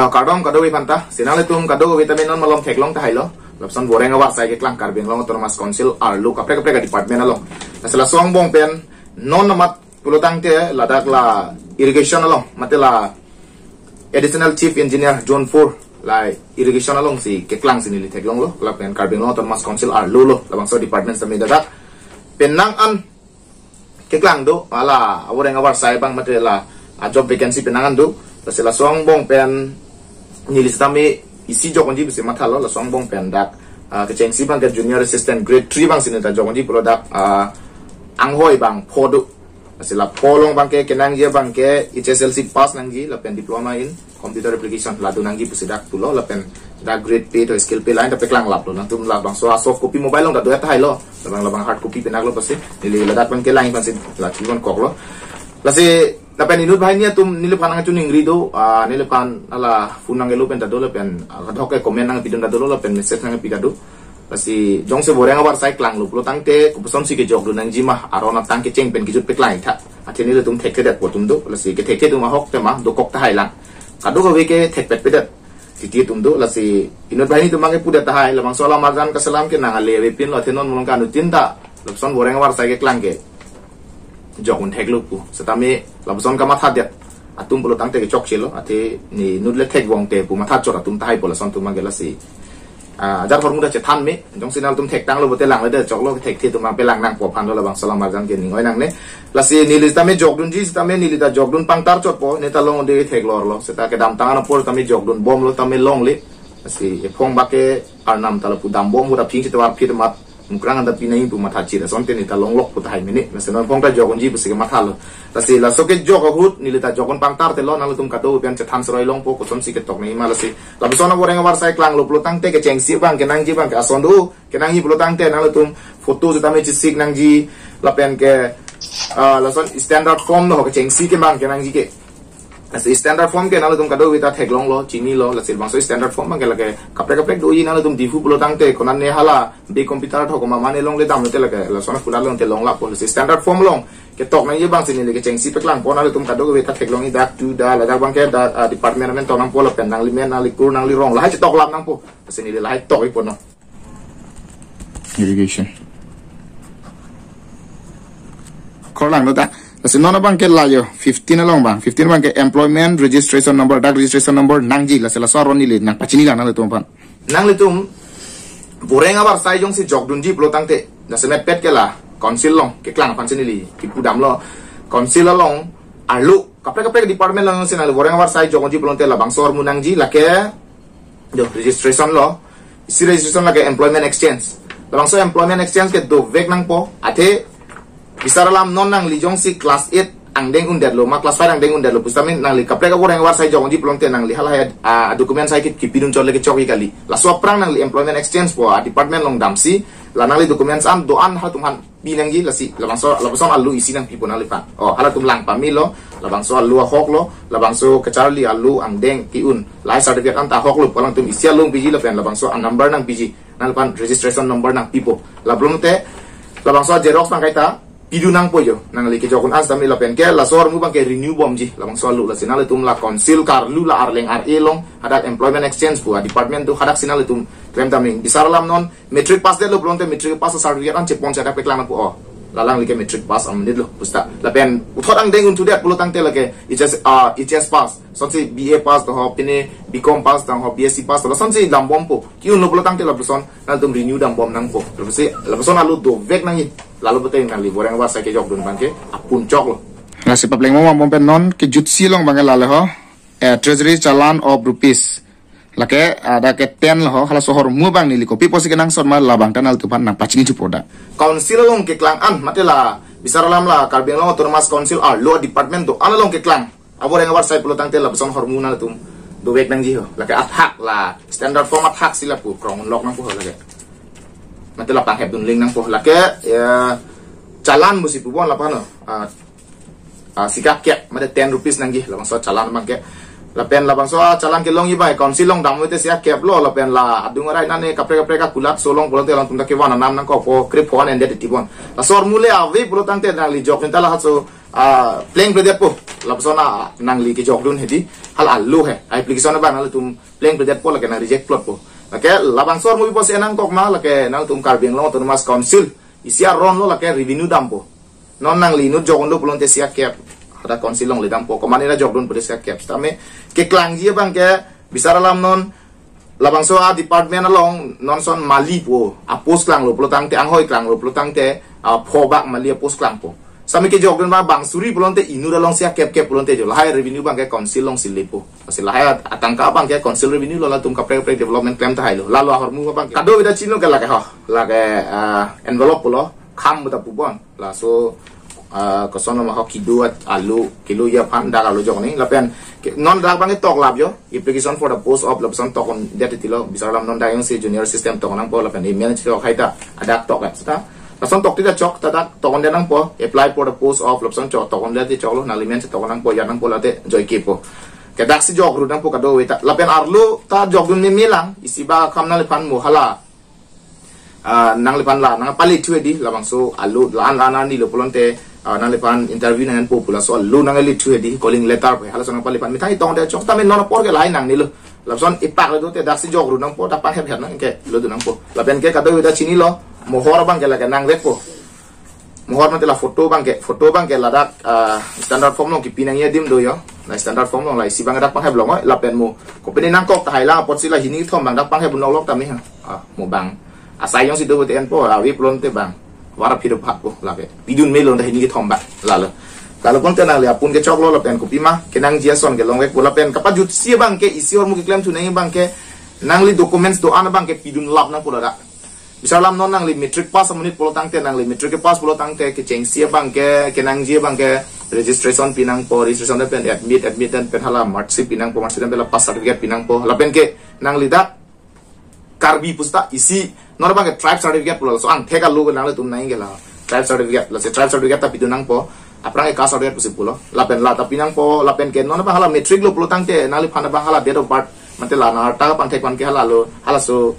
kardom kado wi panta sinale tum kado vitamin non malom theklong ta hailo lapson boreng awa sai ke klang karbeng long autonomous council arlu kapre kapre ka department along asala song bong pen non namat pulutang te ladak la irrigation along matela additional chief engineer John 4 la irrigation along si ke klang sinili theklong lo la pen karbeng long autonomous council arlu lo labang so department sami dadak penang an ke klang do ala boreng awa sai bang matela job vacancy penangan do la song bong pen nilis tami isi jokonji bisi matalo la song bong pen dak kecengsi bang ke junior assistant grade 3 bang sinita jokonji produk anghoi bang podu asila polong bang ke kenang je bang ke HSLC pass nangji la pen diploma in computer application la du nangji bisi dak tulo la pen dak grade pay to skill pay lain tapi klang lap lo nang tum la bang so soft copy mobile long da do ta hai lo la bang hard copy penak lo pasti nili la dak bang ke lain bang sin la tilon kok lo la si napen inut bahai nia tum nilipan ang tuning rido nilipan ala funang elu pen tado pen kadhok ke komen nang pidon tado pen message nang pidado pasti jong se boreng awar sai klang lu pulo tangte kupuson si ke jog lu nang jima arona tang ke ceng pen kijut pe klai tha atheni le tum thek ke dat potum do lasi ke thek ke tum hok te ma do kok ta hai lang kadu ko we ke thek pet pedat titi tum do lasi inut bahai ni tum mangi pudat ta hai lamang sola marjan ka salam ke nang ale we pin lo thenon mulong kan utinta lapson boreng awar sai ke klang ke jokun thek lu pu setami labson ka matha det atum pulo tangte ke chok chilo ate ni nudle thek wong te pu matha chora tum tai pola son tum mangela si jar formula che than me jong sinal tum thek tang lo bote lang le de chok lo thek thi tum pe lang nang po phan lo labang salam marjan ke ningoi nang ne la si nilis tame jogdun ji tame nilida jogdun pangtar chot po ne ta long de thek lor lo seta ke dam tang na por tame jogdun bom lo tame long le si e phong ba ke arnam tala pu dam bom ura phing che tawar phit mat mukrang anda pinai pu matha chi da sonte ni ta long lok pu thai mini na senon phong ta jogon ji pu se matha lo la si la soke jog hut ni le ta jogon pangtar te lo na lo tum ka do pian che than sroi long po ko son si ke tok ni ma la si la bisona boreng war sai klang lo pu tang te ke cheng si bang ke nang ji bang ke ason do ke nang hi pu tang te na lo tum photo je ta me chi sik nang ji la pen ke la son standard form no ke cheng si ke bang ke nang ji ke asi standard form ke nalo tum kado wita theklong lo chini lo la silbang so standard form mang ke lage kapre kapre do yi nalo tum difu pulo tangte konan ne hala be computer thok ma mane long le dam te lage la sona pula long te long la po standard form long ke tok nang ye bang sini le ke chengsi peklang po nalo tum kado wita theklong i dak tu da la bang ke da department men tonang po la pen nang limen nang likur nang li rong la ha tok lam nang po sini le la tok i po no irrigation kolang do da Kasi nona bang ke layo 15 along bang 15 bang ke employment registration number dak registration number nangji la sela soron ni le nang pachini la nang le tum pan nang le tum boreng abar sai jong si jogdun ji plotang te na semet pet ke la council long ke klang pan sini li ki pudam lo council long alu kapre kapre department lang sina le boreng abar sai jong ji plonte la bang sor munang ji la ke do registration lo isi registration la ke employment exchange la bang so employment exchange ke do vek nang po ate Bisaralam non nang lijong si class 8 ang deng undet lo ma class 5 ang deng undet lo pustamin nang li kapre ka boreng war sai jong ji plonte nang li halaya dokumen sai kit kipidun chole ke choki kali la soprang nang li employment exchange po department long damsi la nang li dokumen sam doan hatum han binang ji la si la bangso alu isi nang pipo nang li pa hala tum lang pamilo la bangso alu hok lo la bangso kecharli alu ang deng kiun lai certificate anta hok lo palang tum isi alung biji la pen la bangso ang number nang biji nang pan registration number nang pipo la blomte la bangso xerox nang kaita pidu nang po yo nang li ke jokun as dami la pen ke la sor mu bang ke renew bom ji la bang so lu la sinal tum la council kar lu la arleng ar elong hadak employment exchange po department tu hadak sinal tum klem taming bisaralam non metric pass de lo blonte metric pass certificate an chepon cha pe klang po lalang li ke metric pass am nid lo pusta la pen uthot ang deng tu det pulo tang te la ke HS pass so si BA pass to ho pine BCom pass tang ho BSc pass to la son si dam bom po ki un lo pulo tang te la person nal tum renew dam bom nang po la si la person alu do vek nang lalu betul nang li boreng war sa ke jog dun bangke apun chok lo na si papleng mo mom pen non ke jutsi long bangke lale ho treasury chalan of rupees lake ada ke 10 lo hala sohor mu bang ni li kopi posi kenang son mal labang tanal tupan nang pachini chu poda council long ke klang an matela bisaralam la karbeng long autonomous council lo department to an long ke klang aboreng war sa pulo tang tel la son hormonal tum do wek nang ji ho lake athak la standard format hak sila pu krong lok nang pu ho lake nanti lapang heb dun ling nang po lake calan musi pubon lapang no sikap kek made 10 rupees nang gi lapang so calan mang ke lapen lapang so calan ke long ibai council long dam wete siap kep lo lapen la adung rai nane kapre kapre ka kulat solong bolon te lang tum ke wana nam nang ko po krip pon ende tibon la sor mule ave bolon te nang li jok entala hatso playing brother po lapsona nangli ki jok dun hedi hal allu he application ba nang tum pleng project po lake na reject plot po lake labang sor mo po se nang tok ma lake nang tum karbeng lo autonomous council isia ron lo lake revenue dam po non nangli nu jok ndo plon te sia cap ada council long le dam po komani na jok dun po sia cap tame ke klang ji bang ke bisara lam non labang so a department along non son mali po a post klang lo plotang te anghoi klang lo plotang te a phobak mali a post klang po sami ke jok dun ba bang suri plon te inu da long sia cap plon te jo lahai revenue bang ke council long silipo asil lahai atangka bang ke council revenue lo la tum ka pre development claim ta hailo lalu ahor mu bang kado bida chino ke la ke ha la ke envelope lo kham buta pubon la so kosono ma kidu alu kilo ya pan da lo jok ni lapen non dak bang tok lab yo application for the post of lapson tok on that tilo bisa lam non da yung si junior system tok nang po lapen email tok haita ada tok sta lapson tok tidak cok tadak tok on nang po apply for the post of lapson tok on that tok lo na email tok nang po ya nang po late joy kepo kedak si jok ru nang po kado weta lapen arlu ta jok dun mi milang isiba kam na lepan mo hala nang lepan la nang palit tu di labang so alu lan ni lo polonte nang lepan interview nang popula so alu nang li tu di calling letter pe hala so nang palipan mitai tong de chok tamen non por ke lai nang ni lo labson ipak lo te dak si jok ru nang po dapan heb nang ke lo du nang po lapen ke kado weta chini lo mohor bang ke la nang rek po mohor mate la foto bang ke ladak standard form lo ki pinang ya dim do yo na standard form lo lai si bang dak pang heb lo ngoi lapen mo ko pe nang kok ta hai la pot si la hini thom bang dak pang heb no lok tam ni ha mo bang asai yang si do te en po awi plon te bang wara phido phat po la ke pidun melon da hini ki thom ba la lo kalau pun tenang le apun ke chok lo lapen ko pima kenang jia son ke long wek po lapen kapat jut si bang ke isi or mu ki claim tu nei bang ke nang li documents do an bang ke pidun lap nang po da bisa lam non nang li metric pass menit polo tang te nang li metric pass polo tang te ke cheng sia bang ke kenang jia bang ke registration pinang po registration pen admit dan pen hala marksheet pinang po marksheet pen la pass certificate pinang po lapen ke nang li da karbi pusta isi nor bang ke tribe certificate polo so ang theka logo nang le tum nai gela tribe certificate la se tribe certificate ta pidun nang po aprang ke ka certificate pusi polo lapen la ta pinang po lapen ke non ba hala metric lo polo tang te nang li phana bang hala date of birth mate la na ta pan thek pan ke hala lo hala so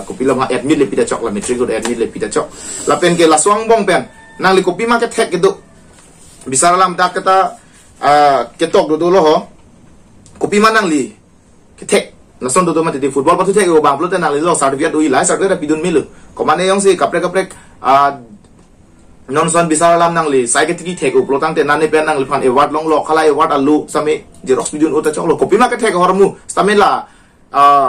kopi lam admit le pida chok la metric go admit le pida chok la pen ke la swang bong pen nang li kopi ma ke thek ke do bisa lam dak kata ke tok do lo ho kopi ma nang li ke thek la son do ma te football pa tu thek go bang plo te nang li lo certificate do ila certificate pidun milu ko mane yong si kapre non son bisa lam nang li sai ke ti thek go plo tang te nan ne pen nang li phan award long lo khala award alu sami jerox pidun uta chok lo kopi ma ke thek hormu stamela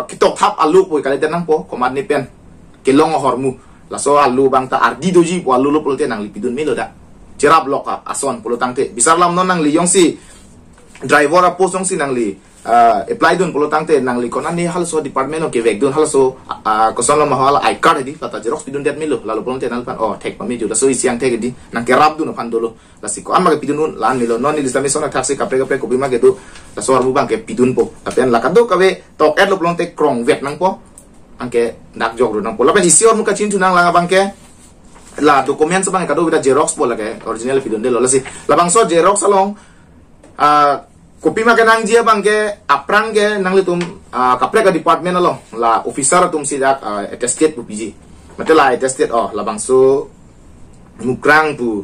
kitok tap alu po kali tenang po komad ni pen kelong hormu la so alu bang ta ardi doji po alu lo polte nang lipidun melo da cerap loka ason polo tangte bisar lam non nang li yong si driver a post yong si nang li apply dun polo tangte nang li konan ni hal so department ke vek dun hal so koson lo mahala I card di kata jerox pidun det melo lalu polte nang pan oh tek pami la so isiang tek di nang kerap dun pan dolo la si ko amma ke pidun lan melo non ni listame sona taxi kapre ko bima ke do la so arbu bang ke pidun po tapi la kado kawe tok lo plonte krong vet nang po angke dak jog ru nang po lapen isi or muka chin tunang la bang ke la dokumen sa bang kado bida jerox po la ke original pidun de lo la si la bang so jerox along kopi ma ke nang dia bang ke aprang ke nang le tum kapre ka department along la officer tum si dak attested pu piji mate la attested oh la bang so mukrang pu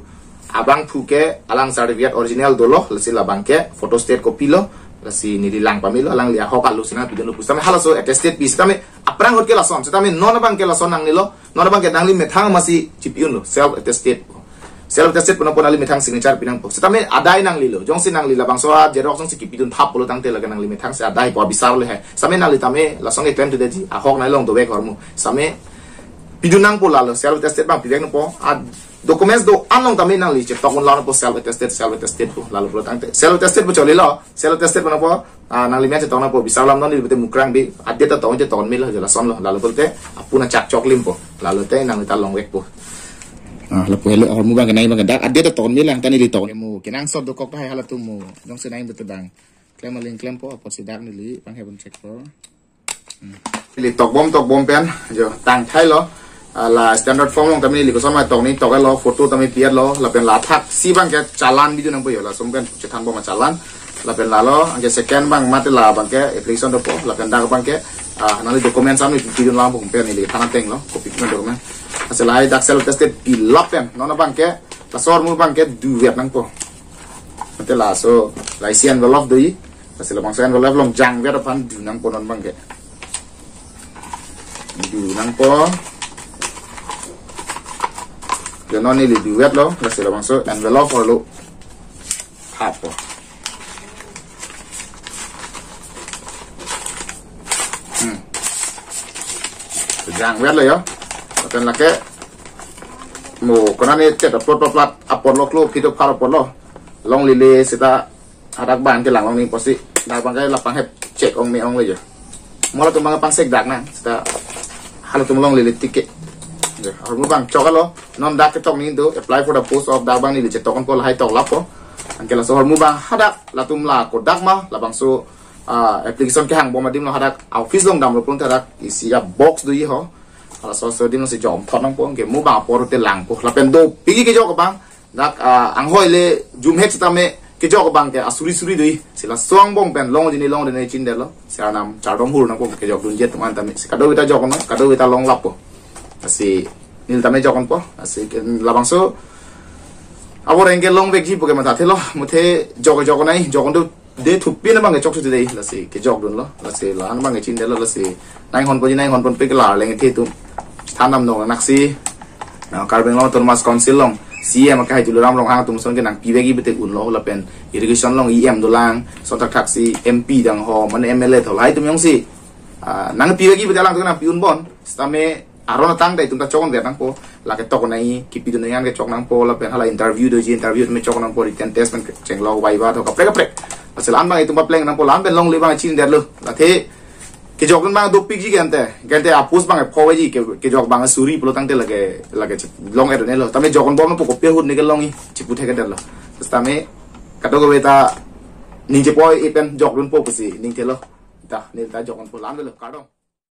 abang pu ke alang certificate original dolo la si la bang ke photo state copy lo la si ni lang pamilo alang lia hokal lu sina pidun lu pustame hala so attested pi sitame aprang hot ke la son sitame non bang ke la son nang ni lo non bang ke nang li methang masi chipiun lo self attested pun ali methang signature pinang po sitame adai nang li lo jong si nang li la bang so jerox jong si kipidun thap polo tang te la nang li methang se adai po bisar le he same nang li tame la song e claim to de ji a hok nai long do be kormu same pidun nang po la lo self attested bang pidek no po documents do anong tame nang li che tokon la no po self attested po lalu polo tang te self attested po choli lo self attested po na po nang li me che tong na po bisar lam non li bete mukrang bi adde ta tong che ton mil la son lo lalu polo te apuna chak chok lim po lalu te nang li ta long wek po la po hello mu bang kanai bang dak adde ta ton milang tani li ton mu kenang so do kok ta hala tu mu dong se nai betul bang claim link claim po pot sidak ni li bang hebon check po li tok bom pen jo tang thai lo la standard form long tami li ko sama tok ni tok lo photo tami piat lo la pen la thak si bang ke chalan bi nang po yo la som kan chetan bo ma chalan la pen la lo angke second bang mate la bang ke application do po la pen dak bang ke nali dokumen sam ni pidun lam po pen ni li thana teng lo copy dokumen asalai dak self tested ilapen nona bangke pasor mu bangke du viet nang po Mate la so lai si envelope doi kasi la bang so envelope long jang ver pan du nang ponon bang ke du nang po ke non ni li du vet lo kasi la bang so envelope or lo hap po jang vet lo yo ten la ke mo kona ni chat upload upload lo klo video phar upload lo long lile sita adak ban ke lang long ni posi dak bang ke lapang hep check ong mi ong le yo mo la tu bang pang sek dak na sita halo tu long lile ticket je har mo bang chokalo non dak ke tok ni do apply for the post of dak bang ni le check tokon ko hai tok lap ko angke la so har mo bang hadak la tum la ko dak ma la bang so application ke hang bo ma dim lo hadak office long dam lo pun tadak isi ya box do yi ho ala so dim lo si jom thon nang po angke mo bang por te lang po la pen do pigi ke jo ko bang dak ang hoi le jum hek sta me ke jo ko bang ke asuri suri doi sila song bong pen long jini long de ne chin de lo sia nam char dom hur na ko ke jo dun jet man tam si kado kita jo ko no kado kita long lap po asi nil tam jo kon po asi labang so abor engke long ve gi po ke ma ta the lo mu the jo ko nai jo kon do de thup pi na bang ke chok chu de la si ke jo dun lo la si la an bang ke chin de lo la si nai hon po ji nai hon pon pe ke la le nge the tu thanam no nak si karbeng lo Thomas Council long CM ka hajul ram long hang tum son ke nang piwegi bete un lo la pen irrigation long EM do lang so tak tak si MP dang ho man MLA thol hai tum yong si nang piwegi bete lang tu nang piun bon stame aron tang dai tum ta chokon ver nang po la ke tok nai ki pi do nang ke chok nang po la pen hala interview do ji interview me chok nang po written test men cheng lo wai ba tho ka prek asal an bang itu ba pleng nang po lan ben long le bang chin der lo la the ke jok bang do pig ji gente apus bang pho ji ke jok bang suri pulo tang te lage long er ne lo tame jokon bom no po pe hud ne ke long i chipu the ke der lo tame kado go beta ninje poi ipen jok dun po si ning te lo ta ne ta jokon po lan lo ka do